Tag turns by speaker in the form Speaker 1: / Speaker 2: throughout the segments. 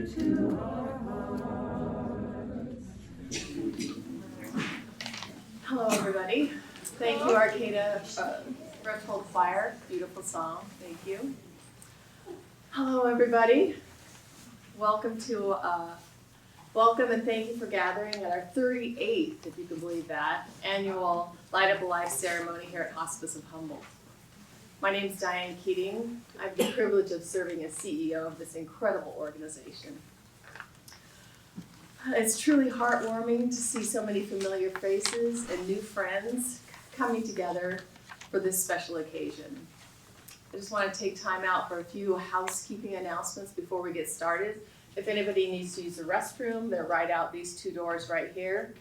Speaker 1: to our hearts.
Speaker 2: Hello, everybody. Thank you, Arcata, Heartfelt Fire. Beautiful song. Thank you. Hello, everybody. Welcome and thank you for gathering at our 38th, if you can believe that, annual Light Up a Life ceremony here at Hospice of Humboldt. My name is Dianne Keating. I have the privilege of serving as CEO of this incredible organization. It's truly heartwarming to see so many familiar faces and new friends coming together for this special occasion. I just want to take time out for a few housekeeping announcements before we get started. If anybody needs to use the restroom, they're right out these two doors right here.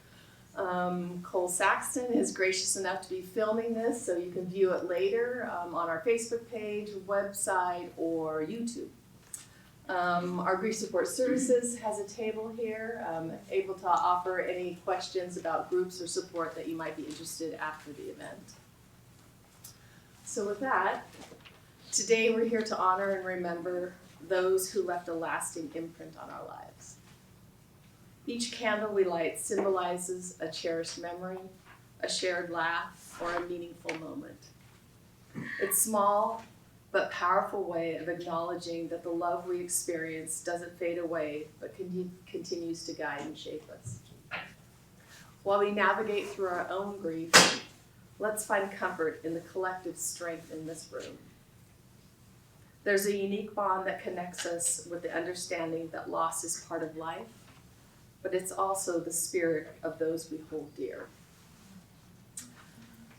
Speaker 2: Cole Saxton is gracious enough to be filming this so you can view it later on our Facebook page, website, or YouTube. Our Grief Support Services has a table here, able to offer any questions about groups or support that you might be interested after the event. So with that, today we're here to honor and remember those who left a lasting imprint on our lives. Each candle we light symbolizes a cherished memory, a shared laugh, or a meaningful moment. It's small but powerful way of acknowledging that the love we experience doesn't fade away but continues to guide and shape us. While we navigate through our own grief, let's find comfort in the collective strength in this room. There's a unique bond that connects us with the understanding that loss is part of life, but it's also the spirit of those we hold dear.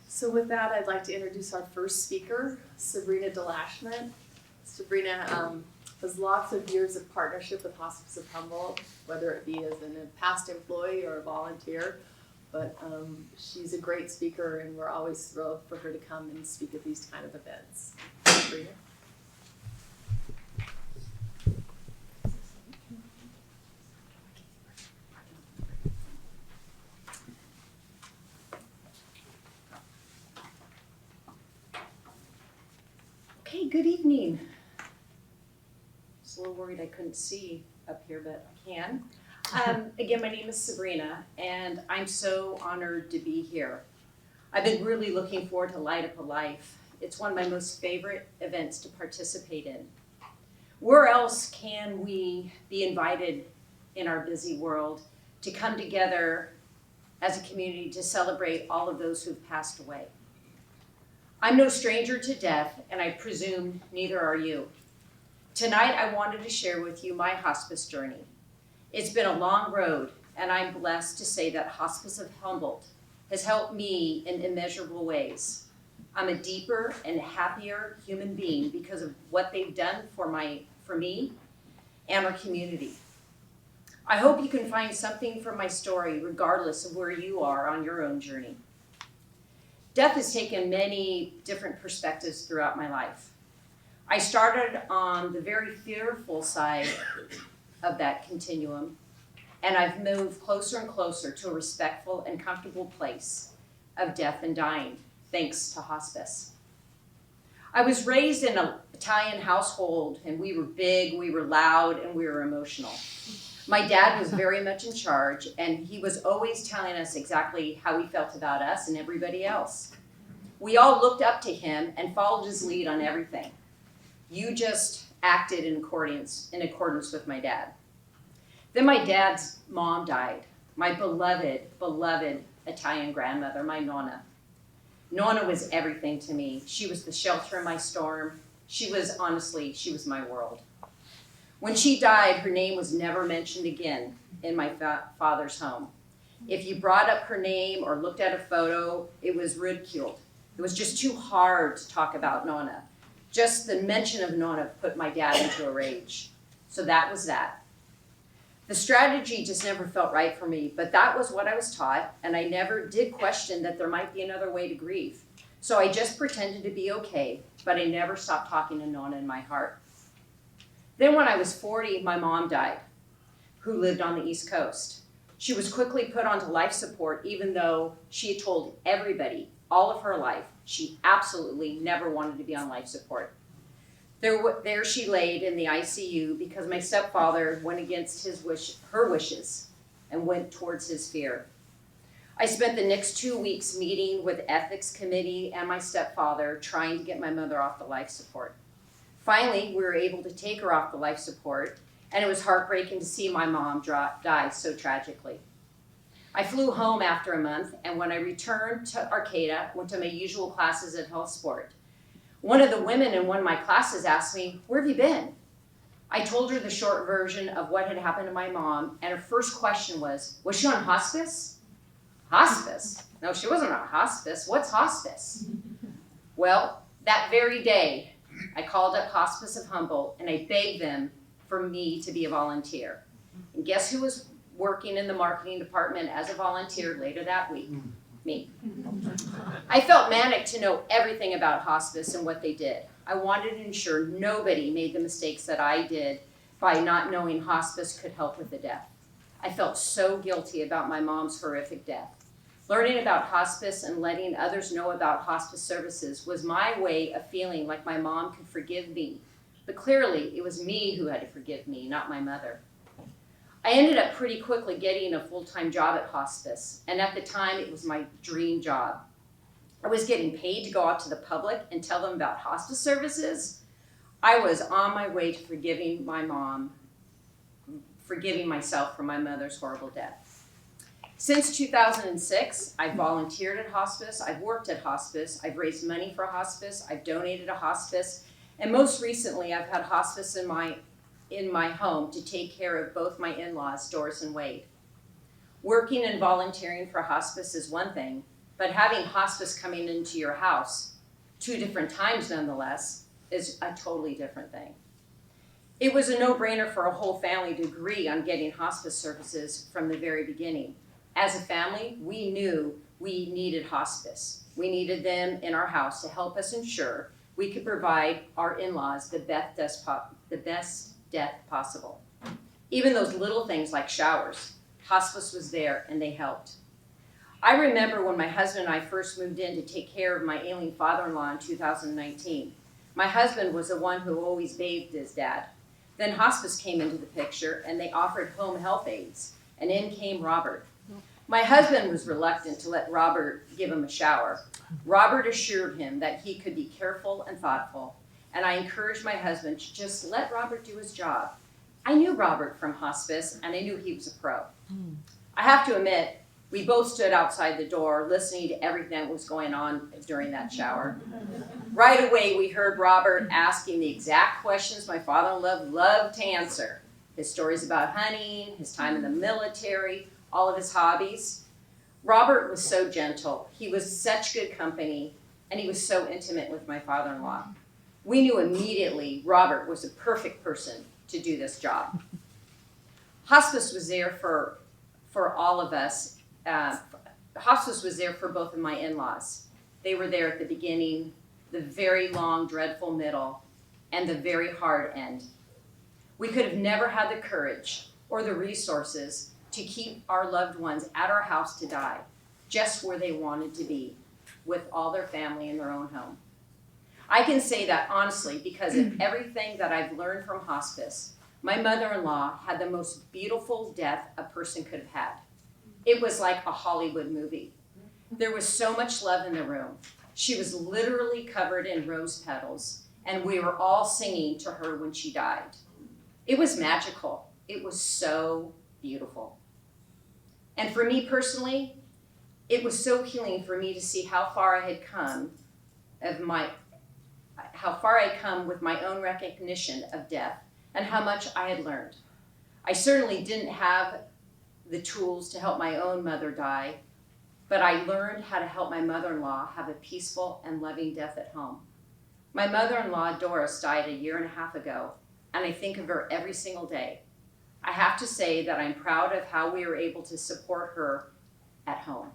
Speaker 2: So with that, I'd like to introduce our first speaker, Sabrina DeLashmutt. Sabrina has lots of years of partnership with Hospice of Humboldt, whether it be as a past employee or a volunteer, but she's a great speaker and we're always thrilled for her to come and speak at these kind of events. Sabrina.
Speaker 3: Okay, good evening. Just a little worried I couldn't see up here, but I can. Again, my name is Sabrina, and I'm so honored to be here. I've been really looking forward to Light Up a Life. It's one of my most favorite events to participate in. Where else can we be invited in our busy world to come together as a community to celebrate all of those who've passed away? I'm no stranger to death, and I presume neither are you. Tonight, I wanted to share with you my hospice journey. It's been a long road, and I'm blessed to say that Hospice of Humboldt has helped me in immeasurable ways. I'm a deeper and happier human being because of what they've done for me and our community. I hope you can find something from my story, regardless of where you are on your own journey. Death has taken many different perspectives throughout my life. I started on the very fearful side of that continuum, and I've moved closer and closer to a respectful and comfortable place of death and dying, thanks to hospice. I was raised in an Italian household, and we were big, we were loud, and we were emotional. My dad was very much in charge, and he was always telling us exactly how he felt about us and everybody else. We all looked up to him and followed his lead on everything. You just acted in accordance with my dad. Then my dad's mom died, my beloved Italian grandmother, my Nonna. Nonna was everything to me. She was the shelter in my storm. She was my world. When she died, her name was never mentioned again in my father's home. If you brought up her name or looked at a photo, it was ridiculed. It was just too hard to talk about Nonna. Just the mention of Nonna put my dad into a rage. So that was that. The strategy just never felt right for me, but that was what I was taught, and I never did question that there might be another way to grieve. So I just pretended to be okay, but I never stopped talking to Nonna in my heart. Then when I was 40, my mom died, who lived on the East Coast. She was quickly put onto life support, even though she had told everybody all of her life she absolutely never wanted to be on life support. There she laid in the ICU because my stepfather went against her wishes and went towards his fear. I spent the next 2 weeks meeting with ethics committee and my stepfather trying to get my mother off the life support. Finally, we were able to take her off the life support, and it was heartbreaking to see my mom die so tragically. I flew home after a month, and when I returned to Arcata, went to my usual classes at Health Sport. One of the women in one of my classes asked me, "Where have you been?" I told her the short version of what had happened to my mom, and her first question was she on hospice? Hospice? No, she wasn't on hospice. What's hospice? Well, that very day, I called up Hospice of Humboldt, and I begged them for me to be a volunteer. And guess who was working in the marketing department as a volunteer later that week? Me. I felt manic to know everything about hospice and what they did. I wanted to ensure nobody made the mistakes that I did by not knowing hospice could help with the death. I felt so guilty about my mom's horrific death. Learning about hospice and letting others know about hospice services was my way of feeling like my mom could forgive me. But clearly, it was me who had to forgive me, not my mother. I ended up pretty quickly getting a full-time job at hospice, and at the time, it was my dream job. I was getting paid to go out to the public and tell them about hospice services. I was on my way to forgiving my mom, forgiving myself for my mother's horrible death. Since 2006, I've volunteered at hospice, I've worked at hospice, I've raised money for hospice, I've donated to hospice, and most recently, I've had hospice in my home to take care of both my in-laws, Doris and Wade. Working and volunteering for hospice is one thing, but having hospice coming into your house 2 different times nonetheless is a totally different thing. It was a no-brainer for a whole family to agree on getting hospice services from the very beginning. As a family, we knew we needed hospice. We needed them in our house to help us ensure we could provide our in-laws the best death possible. Even those little things like showers, hospice was there and they helped. I remember when my husband and I first moved in to take care of my ailing father-in-law in 2019. My husband was the one who always bathed his dad. Then hospice came into the picture and they offered home health aides, and in came Robert. My husband was reluctant to let Robert give him a shower. Robert assured him that he could be careful and thoughtful, and I encouraged my husband to just let Robert do his job. I knew Robert from hospice, and I knew he was a pro. I have to admit, we both stood outside the door listening to everything that was going on during that shower. Right away, we heard Robert asking the exact questions my father-in-law loved to answer. His stories about hunting, his time in the military, all of his hobbies. Robert was so gentle. He was such good company, and he was so intimate with my father-in-law. We knew immediately Robert was the perfect person to do this job. Hospice was there for all of us. Hospice was there for both of my in-laws. They were there at the beginning, the very long, dreadful middle, and the very hard end. We could have never had the courage or the resources to keep our loved ones at our house to die, just where they wanted to be, with all their family in their own home. I can say that honestly because of everything that I've learned from hospice. My mother-in-law had the most beautiful death a person could have had. It was like a Hollywood movie. There was so much love in the room. She was literally covered in rose petals, and we were all singing to her when she died. It was magical. It was so beautiful. And for me personally, it was so healing for me to see how far I had come with my own recognition of death and how much I had learned. I certainly didn't have the tools to help my own mother die, but I learned how to help my mother-in-law have a peaceful and loving death at home. My mother-in-law, Doris, died 1.5 years ago, and I think of her every single day. I have to say that I'm proud of how we were able to support her at home.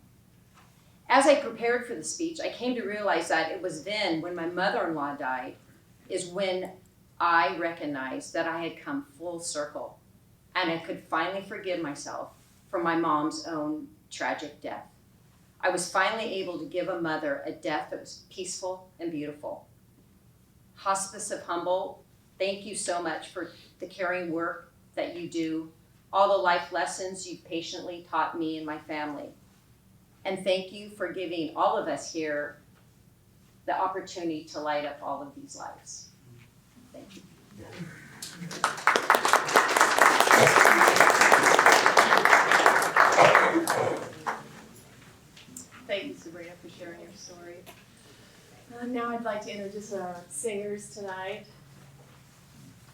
Speaker 3: As I prepared for the speech, I came to realize that it was then, when my mother-in-law died, is when I recognized that I had come full circle, and I could finally forgive myself for my mom's own tragic death. I was finally able to give a mother a death that was peaceful and beautiful. Hospice of Humboldt, thank you so much for the caring work that you do, all the life lessons you've patiently taught me and my family. And thank you for giving all of us here the opportunity to light up all of these lives. Thank you.
Speaker 2: Thank you, Sabrina, for sharing your story. Now I'd like to introduce our singers tonight,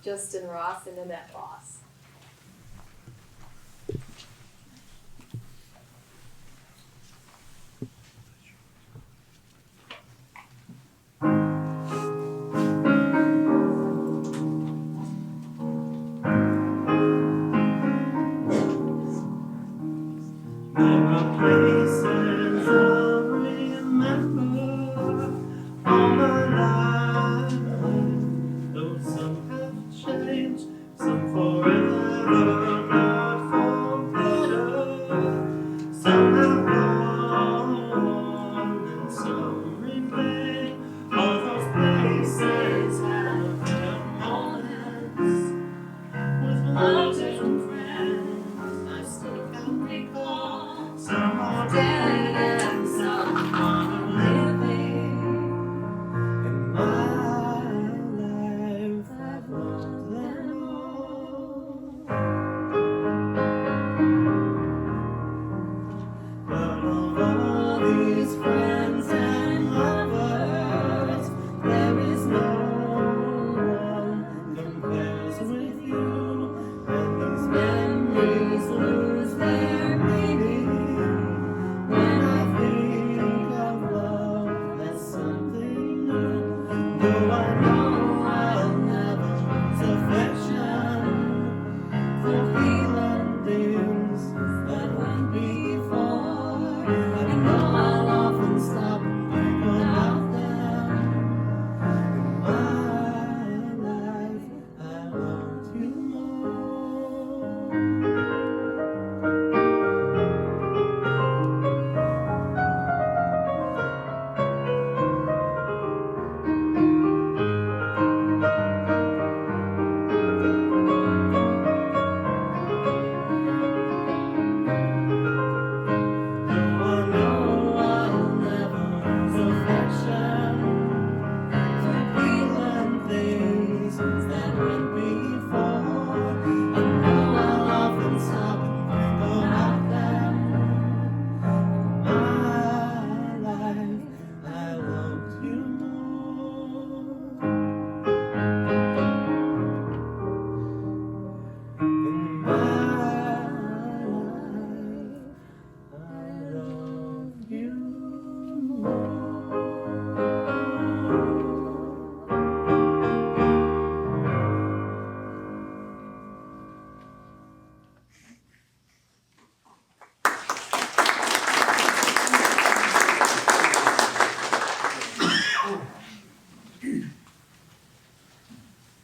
Speaker 2: Justin Ross and Nanette Voss.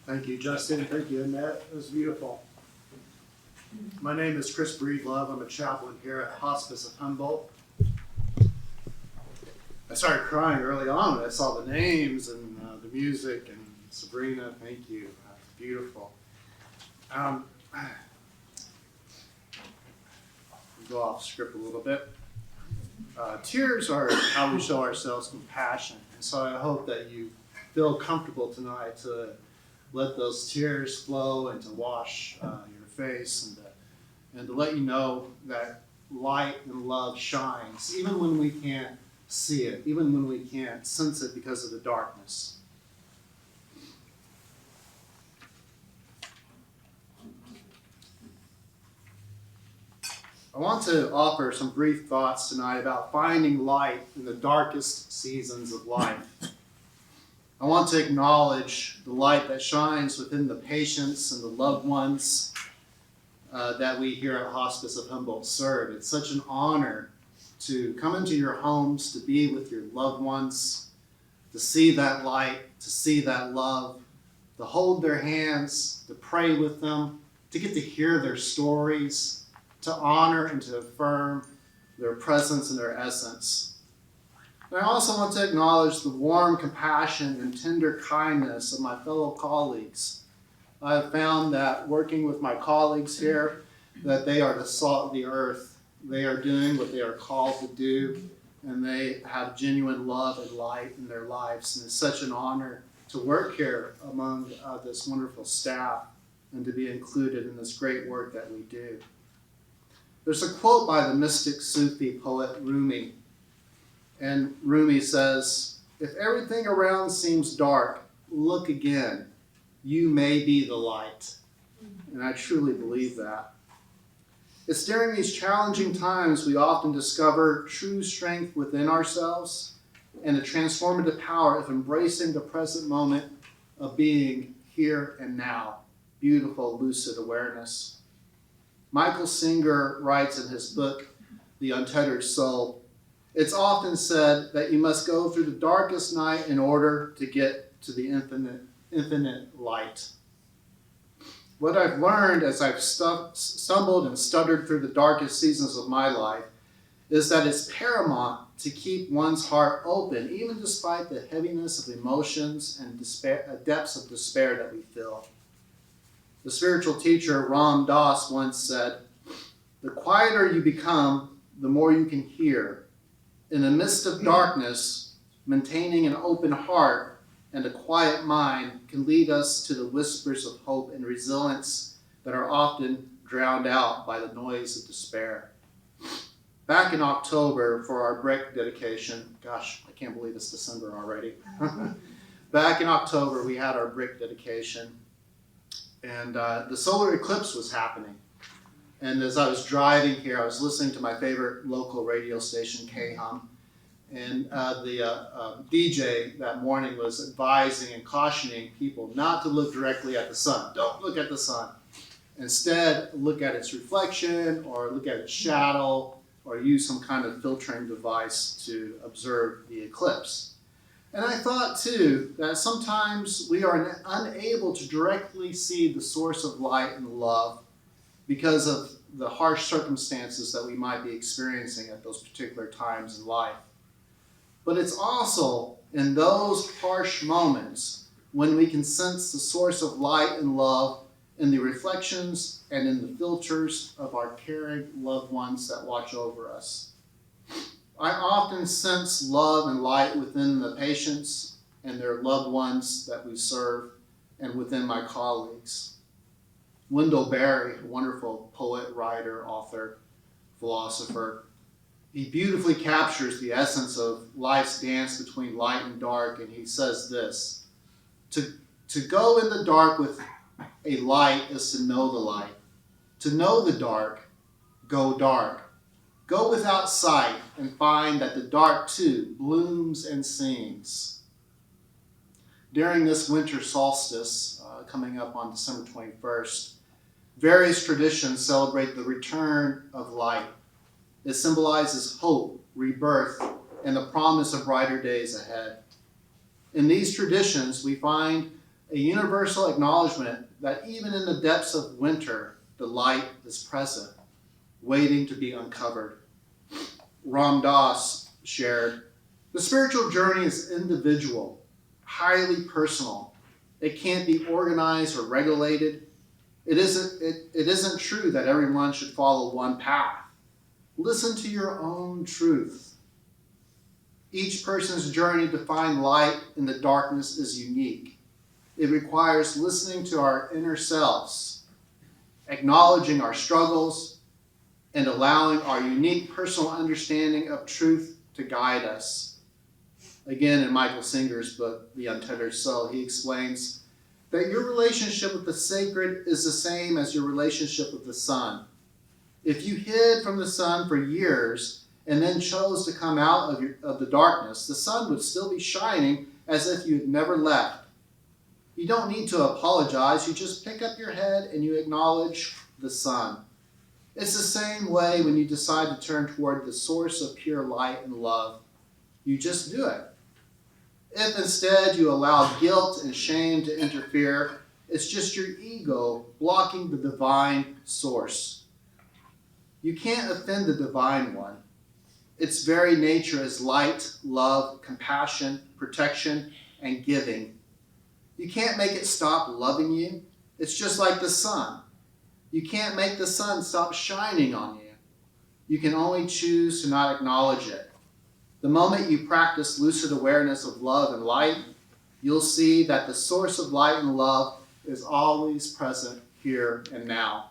Speaker 4: Thank you, Justin. Thank you, Annette. It was beautiful. My name is Breedlove. I'm a chaplain here at Hospice of Humboldt. I started crying early on when I saw the names and the music, and Sabrina, thank you. It's beautiful. Go off script a little bit. Tears are how we show ourselves compassion, and so I hope that you feel comfortable tonight to let those tears flow and to wash your face and to let you know that light and love shines even when we can't see it, even when we can't sense it because of the darkness. I want to offer some brief thoughts tonight about finding light in the darkest seasons of life. I want to acknowledge the light that shines within the patients and the loved ones that we here at Hospice of Humboldt serve. It's such an honor to come into your homes, to be with your loved ones, to see that light, to see that love, to hold their hands, to pray with them, to get to hear their stories, to honor and to affirm their presence and their essence. And I also want to acknowledge the warm compassion and tender kindness of my fellow colleagues. I have found that working with my colleagues here, that they are the salt of the earth. They are doing what they are called to do, and they have genuine love and light in their lives. And it's such an honor to work here among this wonderful staff and to be included in this great work that we do. There's a quote by the mystic Sufi poet Rumi, and Rumi says, "If everything around seems dark, look again. You may be the light." And I truly believe that. It's during these challenging times we often discover true strength within ourselves and the transformative power of embracing the present moment of being here and now. Beautiful, lucid awareness. Michael Singer writes in his book, The Untethered Soul, "It's often said that you must go through the darkest night in order to get to the infinite light." What I've learned as I've stumbled and stuttered through the darkest seasons of my life is that it's paramount to keep one's heart open, even despite the heaviness of emotions and depths of despair that we feel. The spiritual teacher Ram Dass once said, "The quieter you become, the more you can hear. In the midst of darkness, maintaining an open heart and a quiet mind can lead us to the whispers of hope and resilience that are often drowned out by the noise of despair." Back in October for our brick dedication, gosh, I can't believe it's December already. Back in October, we had our brick dedication, and the solar eclipse was happening. And as I was driving here, I was listening to my favorite local radio station, K-Hum, and the DJ that morning was advising and cautioning people not to look directly at the sun. Don't look at the sun. Instead, look at its reflection or look at its shadow or use some kind of filtering device to observe the eclipse. And I thought too that sometimes we are unable to directly see the source of light and love because of the harsh circumstances that we might be experiencing at those particular times in life. But it's also in those harsh moments when we can sense the source of light and love in the reflections and in the filters of our caring loved ones that watch over us. I often sense love and light within the patients and their loved ones that we serve and within my colleagues. Wendell Berry, a wonderful poet, writer, author, philosopher, he beautifully captures the essence of life's dance between light and dark, and he says this: to go in the dark with a light is to know the light. To know the dark, go dark. Go without sight and find that the dark too blooms and sings. During this winter solstice, coming up on December 21st, various traditions celebrate the return of light. It symbolizes hope, rebirth, and the promise of brighter days ahead. In these traditions, we find a universal acknowledgement that even in the depths of winter, the light is present, waiting to be uncovered. Ram Dass shared, "The spiritual journey is individual, highly personal. It can't be organized or regulated. It isn't true that everyone should follow one path. Listen to your own truth. Each person's journey to find light in the darkness is unique. It requires listening to our inner selves, acknowledging our struggles, and allowing our unique personal understanding of truth to guide us." Again, in Michael Singer's book, The Untethered Soul, he explains that your relationship with the sacred is the same as your relationship with the sun. If you hid from the sun for years and then chose to come out of the darkness, the sun would still be shining as if you had never left. You don't need to apologize. You just pick up your head and you acknowledge the sun. It's the same way when you decide to turn toward the source of pure light and love. You just do it. If instead you allow guilt and shame to interfere, it's just your ego blocking the divine source. You can't offend the divine one. Its very nature is light, love, compassion, protection, and giving. You can't make it stop loving you. It's just like the sun. You can't make the sun stop shining on you. You can only choose to not acknowledge it. The moment you practice lucid awareness of love and light, you'll see that the source of light and love is always present here and now.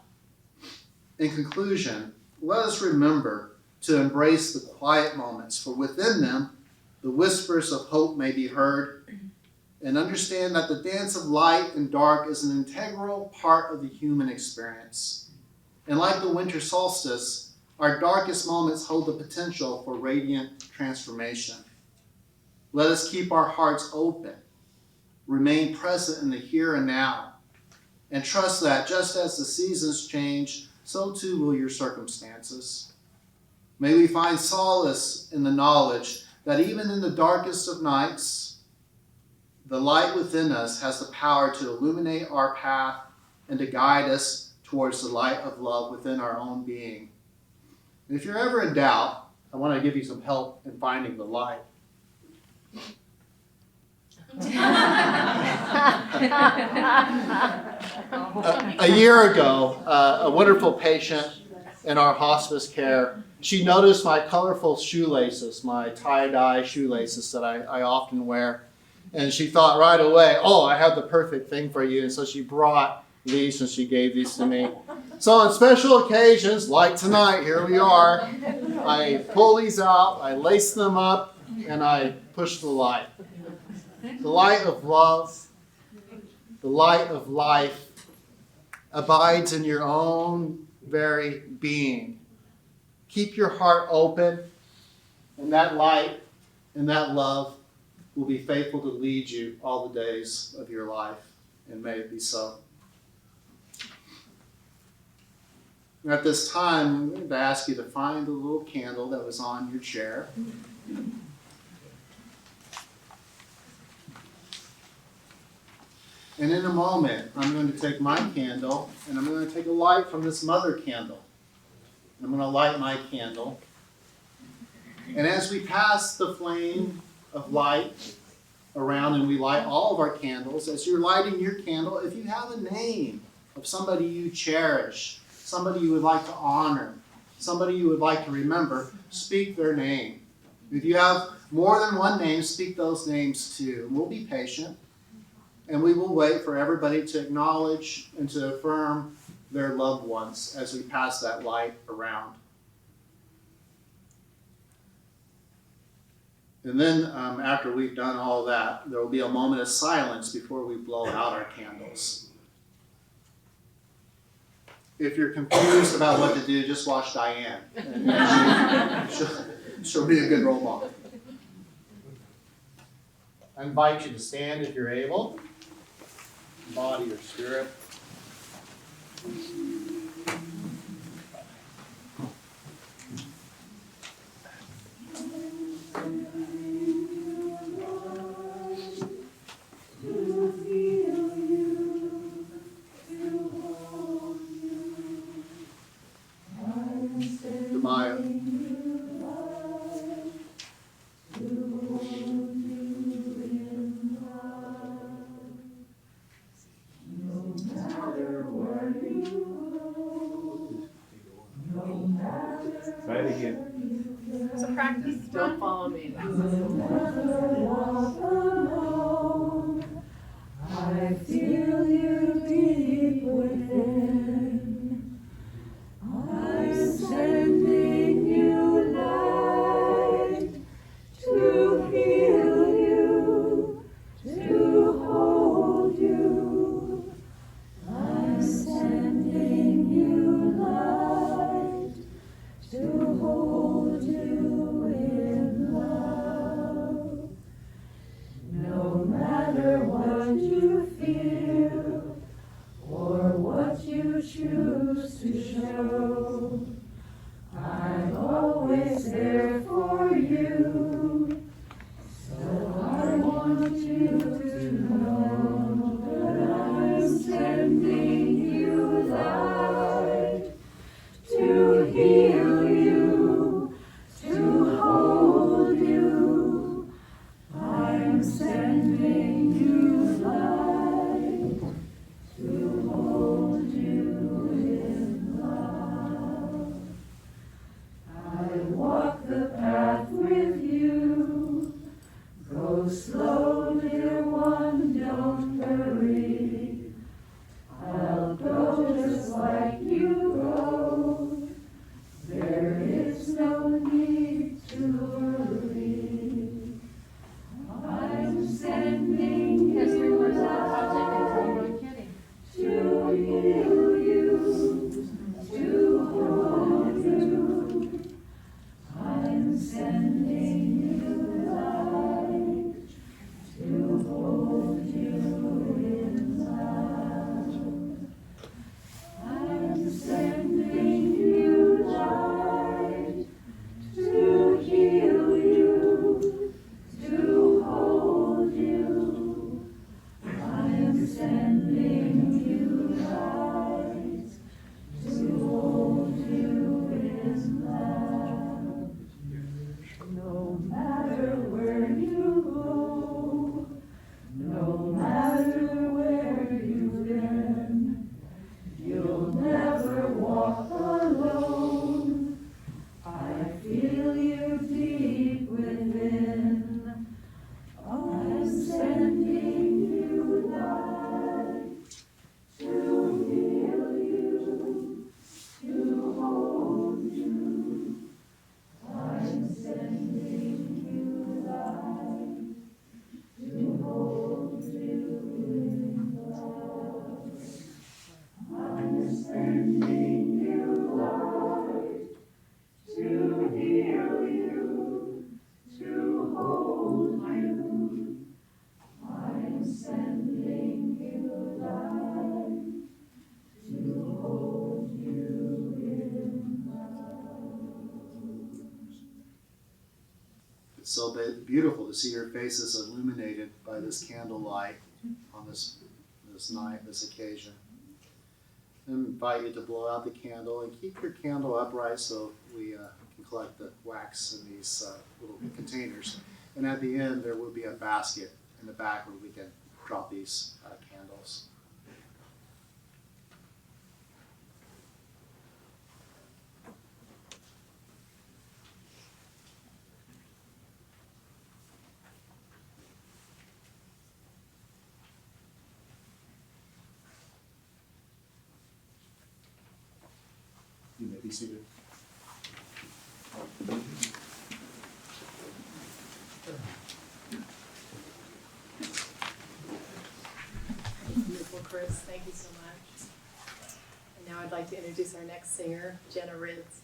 Speaker 4: In conclusion, let us remember to embrace the quiet moments, for within them, the whispers of hope may be heard, and understand that the dance of light and dark is an integral part of the human experience. And like the winter solstice, our darkest moments hold the potential for radiant transformation. Let us keep our hearts open, remain present in the here and now, and trust that just as the seasons change, so too will your circumstances. May we find solace in the knowledge that even in the darkest of nights, the light within us has the power to illuminate our path and to guide us towards the light of love within our own being. And if you're ever in doubt, I want to give you some help in finding the light. A year ago, a wonderful patient in our hospice care, she noticed my colorful shoelaces, my tie-dye shoelaces that I often wear. And she thought right away, oh, I have the perfect thing for you. And so she brought these and she gave these to me. So on special occasions, like tonight, here we are, I pull these out, I lace them up, and I push the light. The light of love, the light of life abides in your own very being. Keep your heart open, and that light and that love will be faithful to lead you all the days of your life, and may it be so. And at this time, I'm going to ask you to find the little candle that was on your chair. And in a moment, I'm going to take my candle, and I'm going to take a light from this mother candle. I'm going to light my candle. And as we pass the flame of light around, and we light all of our candles, as you're lighting your candle, if you have a name of somebody you cherish, somebody you would like to honor, somebody you would like to remember, speak their name. If you have more than one name, speak those names too. And we'll be patient, and we will wait for everybody to acknowledge and to affirm their loved ones as we pass that light around. And then after we've done all that, there will be a moment of silence before we blow out our candles. If you're confused about what to do, just watch Dianne. And she'll be a good role model. I invite you to stand if you're able. Body or spirit.
Speaker 5: Try it again.
Speaker 2: So practice. Don't follow me.
Speaker 1: I feel you deep within. I'm sending you light to heal you, to hold you. I'm sending you light to hold you in love. No matter what you feel or what you choose to show, I'm always there for you. So I want you to know that I'm sending you light to heal you, to
Speaker 4: It's so beautiful to see your faces illuminated by this candlelight on this night, this occasion. I invite you to blow out the candle and keep your candle upright so we can collect the wax in these little containers. And at the end, there will be a basket in the back where we can drop these candles.
Speaker 5: You may be seated.
Speaker 2: Beautiful, Chris. Thank you so much. And now I'd like to introduce our next singer, Jenna Rydz.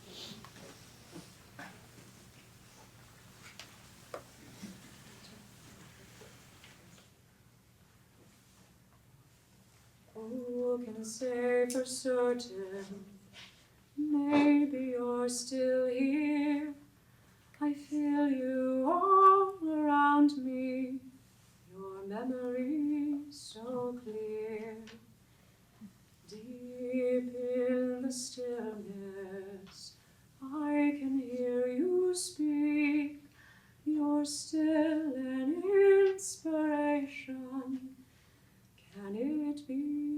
Speaker 1: Who can say for certain? Maybe you're still here. I feel you all around me. Your memory so clear. Deep in the stillness, I can hear you speak. You're still an inspiration. Can it be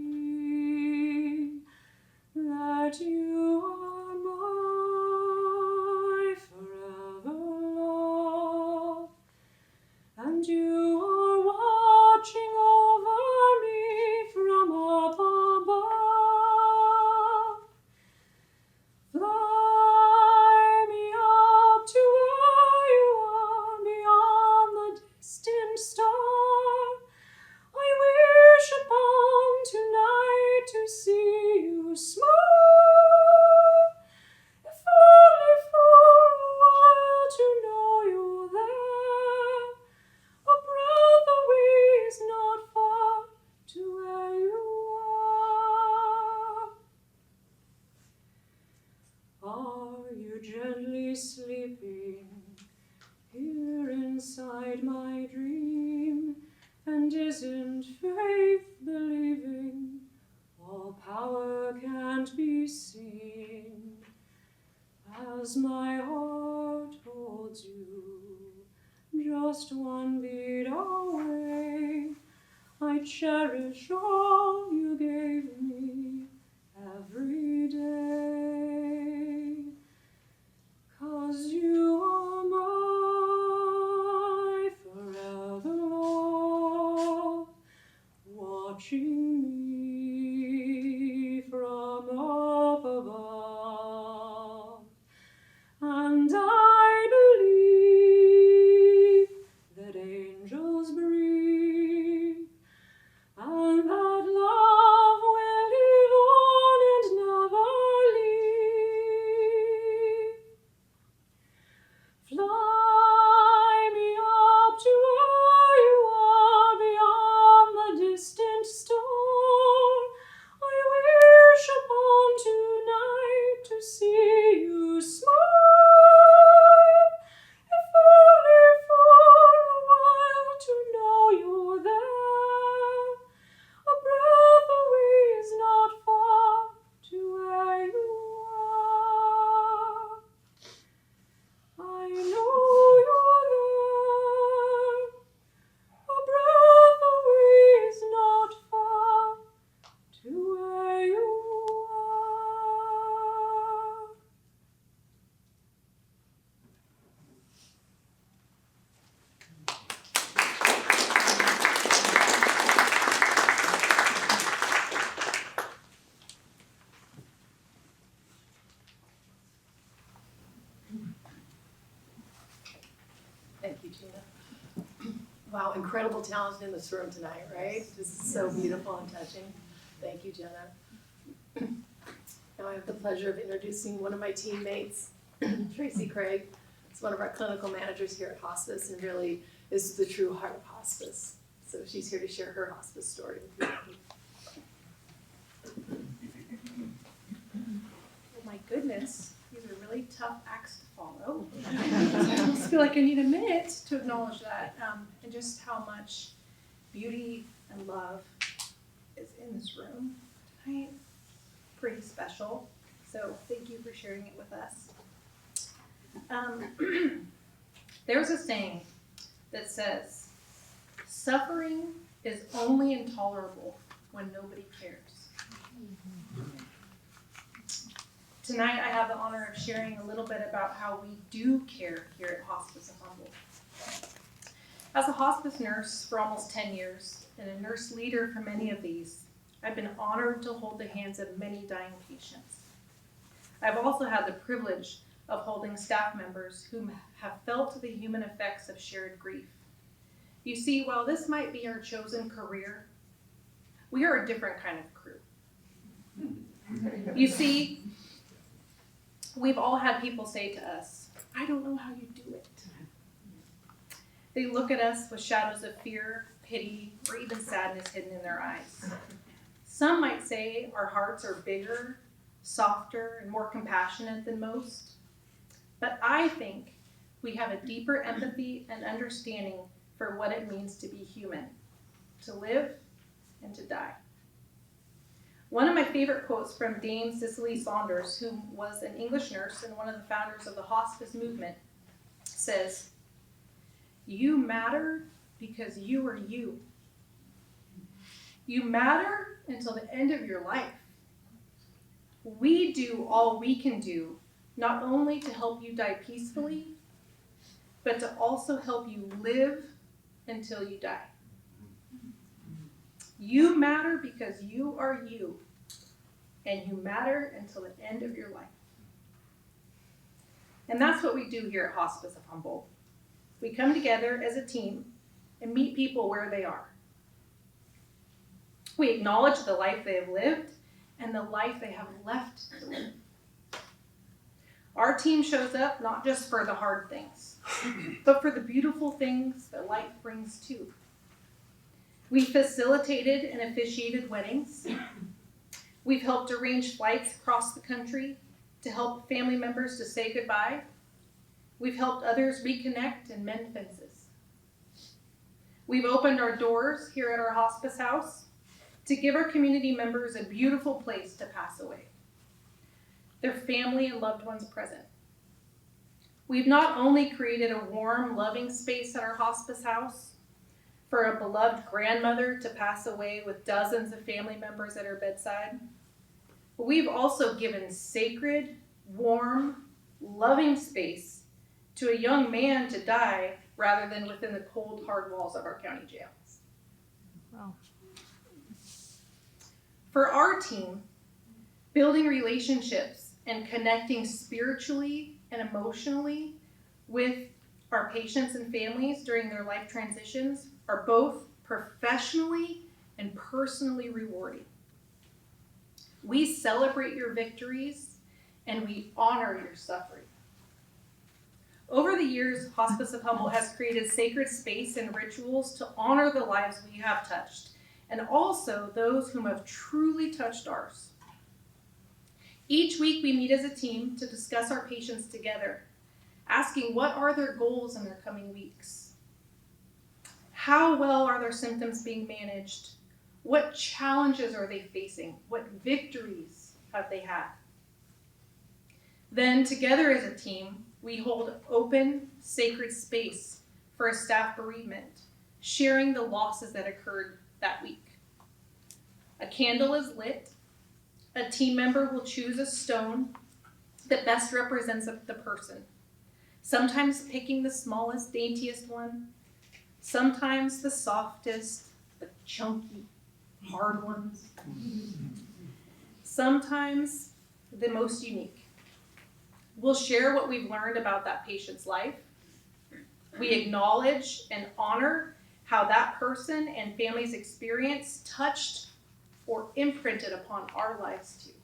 Speaker 1: that you are my forever love, and you are watching over me from up above? Fly me up to where you are beyond the distant star. I wish upon tonight to see you smile, if only for a while to know you're there. A breath away is not far to where you are. Are you gently sleeping here inside my dream? And isn't faith believing all power can't be seen? As my heart holds you just one beat away, I cherish all you gave me every day. 'Cause you are my forever love, watching me from up above. And I believe that angels breathe, and that love will live on and never leave. Fly me up to where you are beyond the distant star. I wish upon tonight to see you smile, if only for a while to know you're there. A breath away is not far to where you are. I know you're there. A breath away is not far to where you are.
Speaker 2: Thank you, Gina. Wow, incredible talent in this room tonight, right? This is so beautiful and touching. Thank you, Jenna. Now I have the pleasure of introducing one of my teammates, Tracy Craig. It's one of our clinical managers here at Hospice and really is the true heart of Hospice. So she's here to share her hospice story with you.
Speaker 3: Oh my goodness, these are really tough acts to follow.
Speaker 1: ago. So I almost feel like I need a minute to acknowledge that, and just how much beauty and love is in this room tonight. Pretty special. So thank you for sharing it with us. There's a saying that says, suffering is only intolerable when nobody cares. Tonight I have the honor of sharing a little bit about how we do care here at Hospice of Humboldt. As a hospice nurse for almost 10 years and a nurse leader for many of these, I've been honored to hold the hands of many dying patients. I've also had the privilege of holding staff members who have felt the human effects of shared grief. You see, while this might be our chosen career, we are a different kind of crew. You see, we've all had people say to us, I don't know how you do it. They look at us with shadows of fear, pity, or even sadness hidden in their eyes. Some might say our hearts are bigger, softer, and more compassionate than most. But I think we have a deeper empathy and understanding for what it means to be human, to live and to die. One of my favorite quotes from Dame Cicely Saunders, who was an English nurse and one of the founders of the hospice movement, says, "You matter because you are you. You matter until the end of your life. We do all we can do, not only to help you die peacefully, but to also help you live until you die. You matter because you are you, and you matter until the end of your life." And that's what we do here at Hospice of Humboldt. We come together as a team and meet people where they are. We acknowledge the life they have lived and the life they have left to live. Our team shows up not just for the hard things, but for the beautiful things that life brings too. We facilitated and officiated weddings. We've helped arrange flights across the country to help family members to say goodbye. We've helped others reconnect and mend fences. We've opened our doors here at our hospice house to give our community members a beautiful place to pass away, their family and loved ones present. We've not only created a warm, loving space at our hospice house for a beloved grandmother to pass away with dozens of family members at her bedside, but we've also given sacred, warm, loving space to a young man to die rather than within the cold, hard walls of our county jails. Wow.
Speaker 3: For our team, building relationships and connecting spiritually and emotionally with our patients and families during their life transitions are both professionally and personally rewarding. We celebrate your victories and we honor your suffering. Over the years, Hospice of Humboldt has created sacred space and rituals to honor the lives we have touched, and also those whom have truly touched ours. Each week we meet as a team to discuss our patients together, asking what are their goals in their coming weeks? How well are their symptoms being managed? What challenges are they facing? What victories have they had? Then together as a team, we hold open, sacred space for a staff bereavement, sharing the losses that occurred that week. A candle is lit. A team member will choose a stone that best represents the person, sometimes picking the smallest, daintiest one, sometimes the softest, the chunky, hard ones, sometimes the most unique. We'll share what we've learned about that patient's life. We acknowledge and honor how that person and family's experience touched or imprinted upon our lives too.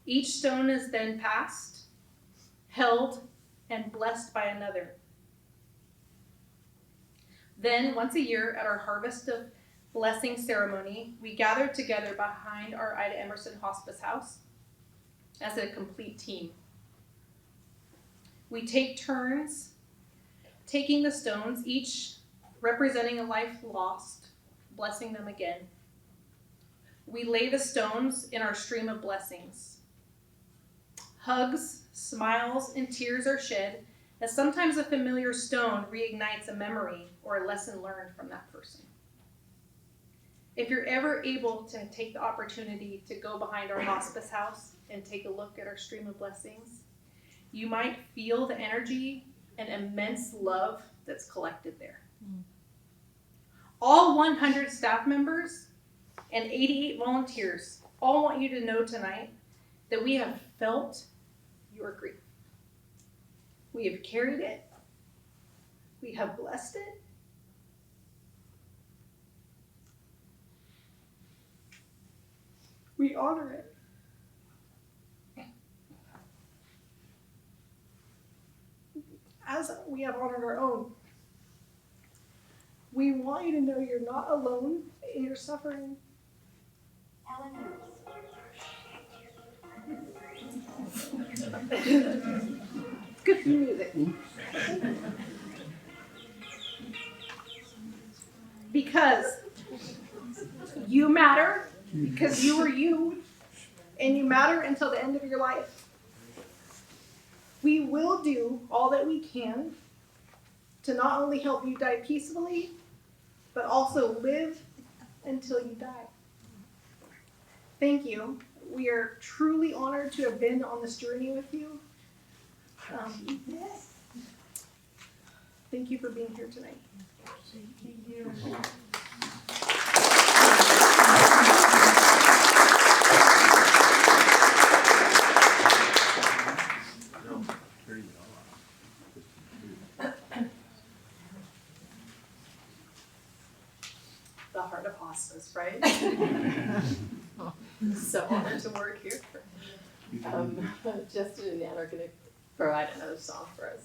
Speaker 3: Each stone is then passed, held, and blessed by another. Then, once a year at our Harvest of Blessing ceremony, we gather together behind our Ida Emerson Hospice House as a complete team.
Speaker 1: We take turns taking the stones, each representing a life lost, blessing them again. We lay the stones in our stream of blessings. Hugs, smiles, and tears are shed, as sometimes a familiar stone reignites a memory or a lesson learned from that person. If you're ever able to take the opportunity to go behind our hospice house and take a look at our stream of blessings, you might feel the energy and immense love that's collected there. All 100 staff members and 88 volunteers all want you to know tonight that we have felt your grief. We have carried it. We have blessed it. We honor it. As we have honored our own. We want you to know you're not alone in your suffering. Good music. Because you matter, because you are you, and you matter until the end of your life. We will do all that we can to not only help you die peacefully, but also live until you die. Thank you. We are truly honored to have been on this journey with you. Thank you for being here tonight. Thank you.
Speaker 2: The heart of hospice, right? So honored to work here. Justin and Dianne are going to provide another song for us.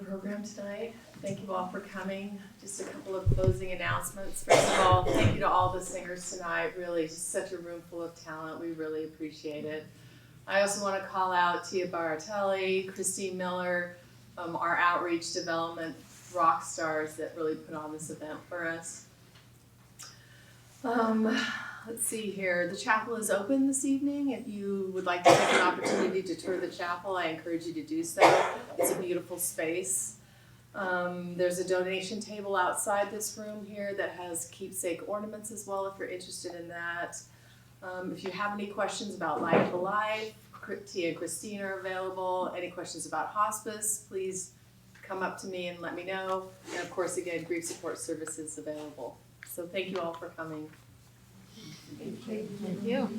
Speaker 2: program tonight. Thank you all for coming. Just a couple of closing announcements. First of all, thank you to all the singers tonight. Really, just such a room full of talent. We really appreciate it. I also want to call out Tia Baratelli, Christine Miller, our outreach development rock stars that really put on this event for us. Let's see here. The chapel is open this evening. If you would like to take an opportunity to tour the chapel, I encourage you to do so. It's a beautiful space. There's a donation table outside this room here that has keepsake ornaments as well if you're interested in that. If you have any questions about Life to Life, Tia and Christine are available. Any questions about hospice, please come up to me and let me know. And of course, again, grief support services available. So thank you all for coming.
Speaker 1: Thank you.